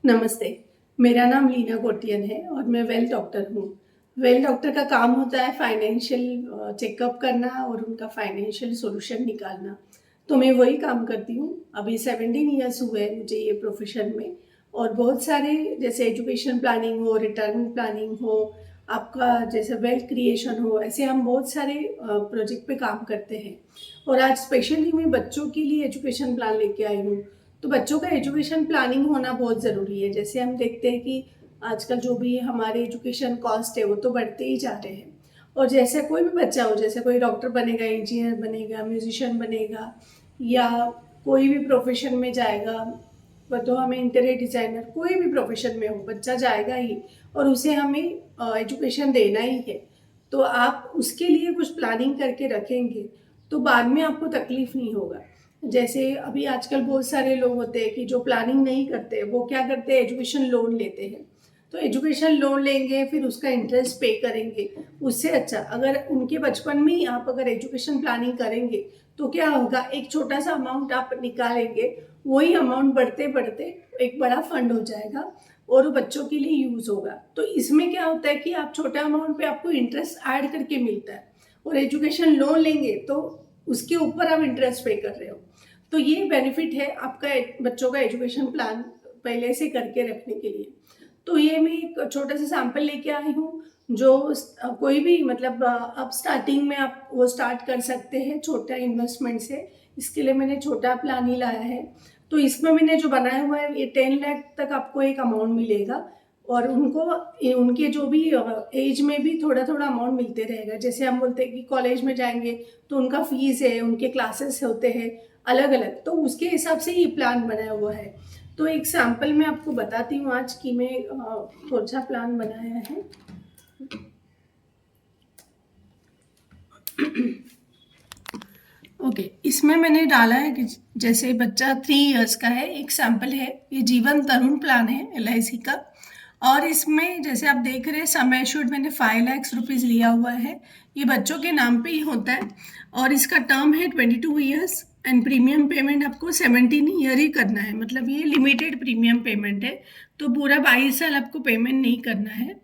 नमस्ते, मेरा नाम लीना कोटियन है और मैं वेल डॉक्टर हूँ। वेल डॉक्टर का काम होता है फाइनेंशियल चेकअप करना और उनका फाइनेंशियल सॉल्यूशन निकालना। तो मैं वही काम करती हूँ। अभी 17 इयर्स हुए हैं मुझे ये प्रोफ़ेशन में और बहुत सारे जैसे एजुकेशन प्लानिंग हो, रिटायरमेंट प्लानिंग हो, आपका जैसे वेल्थ क्रिएशन हो, ऐसे हम बहुत सारे प्रोजेक्ट पे काम करते हैं। और आज स्पेशली मैं बच्चों के लिए एजुकेशन प्लान लेके आई हूँ। तो बच्चों का एजुकेशन प्लानिंग होना बहुत ज़रूरी है। जैसे हम देखते हैं कि आजकल जो भी हमारे एजुकेशन कॉस्ट है वो तो बढ़ते ही जा रहे हैं। और जैसे कोई भी बच्चा हो, जैसे कोई डॉक्टर बनेगा, इंजीनियर बनेगा, म्यूजिशियन बनेगा या कोई भी प्रोफेशन में जाएगा, वो तो हमें इंटीरियर डिज़ाइनर कोई भी प्रोफेशन में हो बच्चा जाएगा ही और उसे हमें एजुकेशन देना ही है। तो आप उसके लिए कुछ प्लानिंग करके रखेंगे तो बाद में आपको तकलीफ़ नहीं होगा। जैसे अभी आजकल बहुत सारे लोग होते हैं कि जो प्लानिंग नहीं करते, वो क्या करते हैं, एजुकेशन लोन लेते हैं। तो एजुकेशन लोन लेंगे फिर उसका इंटरेस्ट पे करेंगे। उससे अच्छा अगर उनके बचपन में ही आप अगर एजुकेशन प्लानिंग करेंगे तो क्या होगा, एक छोटा सा अमाउंट आप निकालेंगे, वही अमाउंट बढ़ते बढ़ते एक बड़ा फंड हो जाएगा और वो बच्चों के लिए यूज़ होगा। तो इसमें क्या होता है कि आप छोटा अमाउंट पे आपको इंटरेस्ट ऐड करके मिलता है और एजुकेशन लोन लेंगे तो उसके ऊपर आप इंटरेस्ट पे कर रहे हो। तो ये बेनिफिट है आपका बच्चों का एजुकेशन प्लान पहले से करके रखने के लिए। तो ये मैं एक छोटा सा सैंपल लेके आई हूँ जो कोई भी मतलब अब स्टार्टिंग में आप वो स्टार्ट कर सकते हैं छोटा इन्वेस्टमेंट से। इसके लिए मैंने छोटा प्लान ही लाया है। तो इसमें मैंने जो बनाया हुआ है ये 10 लाख तक आपको एक अमाउंट मिलेगा और उनको उनके जो भी एज में भी थोड़ा थोड़ा अमाउंट मिलते रहेगा। जैसे हम बोलते हैं कि कॉलेज में जाएंगे तो उनका फीस है, उनके क्लासेस होते हैं अलग अलग, तो उसके हिसाब से ये प्लान बनाया हुआ है। तो एक सैम्पल मैं आपको बताती हूँ आज कि मैं कौन सा प्लान बनाया है। ओके, इसमें मैंने डाला है कि जैसे बच्चा 3 इयर्स का है, एक सैम्पल है, ये जीवन तरुण प्लान है LIC का। और इसमें जैसे आप देख रहे हैं सम एश्योर्ड मैंने 5 लाख रुपीज़ लिया हुआ है। ये बच्चों के नाम पे ही होता है और इसका टर्म है 22 इयर्स एंड प्रीमियम पेमेंट आपको 17 ईयर ही करना है। मतलब ये लिमिटेड प्रीमियम पेमेंट है, तो पूरा 22 साल आपको पेमेंट नहीं करना है।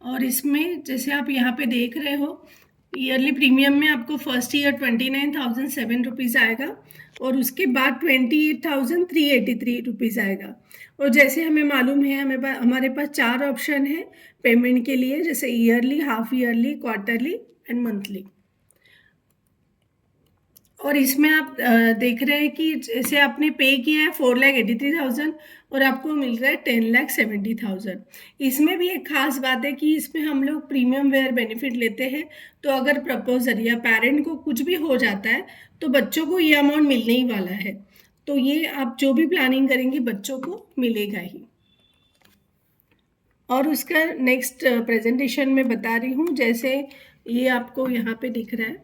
और इसमें जैसे आप यहाँ पे देख रहे हो ईयरली प्रीमियम में आपको फर्स्ट ईयर 29,007 रुपीज़ आएगा और उसके बाद 28,383 रुपीज़ आएगा। और जैसे हमें मालूम है हमारे पास 4 ऑप्शन है पेमेंट के लिए, जैसे yearly, half yearly, quarterly and monthly. और इसमें आप देख रहे हैं कि जैसे आपने पे किया है 4,83,000 और आपको मिल रहा है 10,70,000। इसमें भी एक खास बात है कि इसमें हम लोग प्रीमियम वेयर बेनिफिट लेते हैं। तो अगर प्रपोजर या पेरेंट को कुछ भी हो जाता है तो बच्चों को ये अमाउंट मिलने ही वाला है। तो ये आप जो भी प्लानिंग करेंगे बच्चों को मिलेगा ही। और उसका नेक्स्ट प्रेजेंटेशन में बता रही हूँ। जैसे ये आपको यहाँ पे दिख रहा है।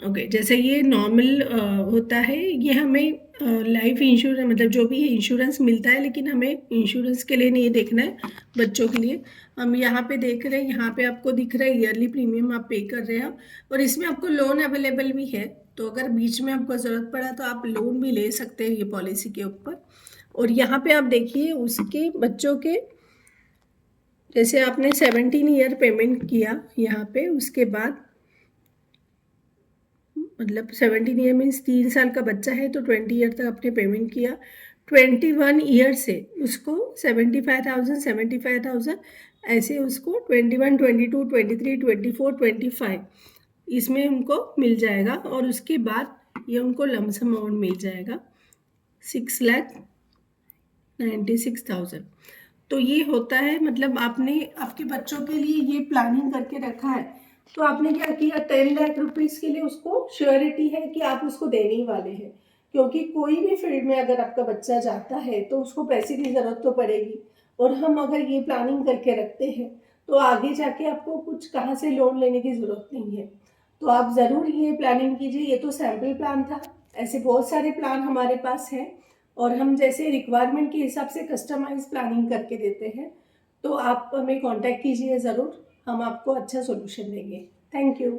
ओके, जैसे ये नॉर्मल होता है, ये हमें लाइफ इंश्योरेंस मतलब जो भी इंश्योरेंस मिलता है, लेकिन हमें इंश्योरेंस के लिए नहीं देखना है, बच्चों के लिए। हम यहाँ पे देख रहे हैं, यहाँ पे आपको दिख रहा है ईयरली प्रीमियम आप पे कर रहे हो और इसमें आपको लोन अवेलेबल भी है। तो अगर बीच में आपको ज़रूरत पड़ा तो आप लोन भी ले सकते हैं ये पॉलिसी के ऊपर। और यहाँ पे आप देखिए उसके बच्चों के, जैसे आपने 17 ईयर पेमेंट किया यहाँ पे, उसके बाद मतलब 17 ईयर मीन्स 3 साल का बच्चा है तो 20 ईयर तक आपने पेमेंट किया। 21 ईयर से उसको 75,000 ऐसे उसको 21, 22, 23, 24, 25 इसमें उनको मिल जाएगा। और उसके बाद ये उनको लमसम अमाउंट मिल जाएगा 6,96,000। तो ये होता है, मतलब आपने आपके बच्चों के लिए ये प्लानिंग करके रखा है। तो आपने क्या किया, 10 लाख रुपीज़ के लिए उसको श्योरिटी है कि आप उसको देने ही वाले हैं। क्योंकि कोई भी फील्ड में अगर आपका बच्चा जाता है तो उसको पैसे की ज़रूरत तो पड़ेगी। और हम अगर ये प्लानिंग करके रखते हैं तो आगे जाके आपको कुछ कहाँ से लोन लेने की ज़रूरत नहीं है। तो आप ज़रूर ये प्लानिंग कीजिए। ये तो सैम्पल प्लान था, ऐसे बहुत सारे प्लान हमारे पास हैं और हम जैसे रिक्वायरमेंट के हिसाब से कस्टमाइज प्लानिंग करके देते हैं। तो आप हमें कांटेक्ट कीजिए ज़रूर, हम आपको अच्छा सॉल्यूशन देंगे। Thank you.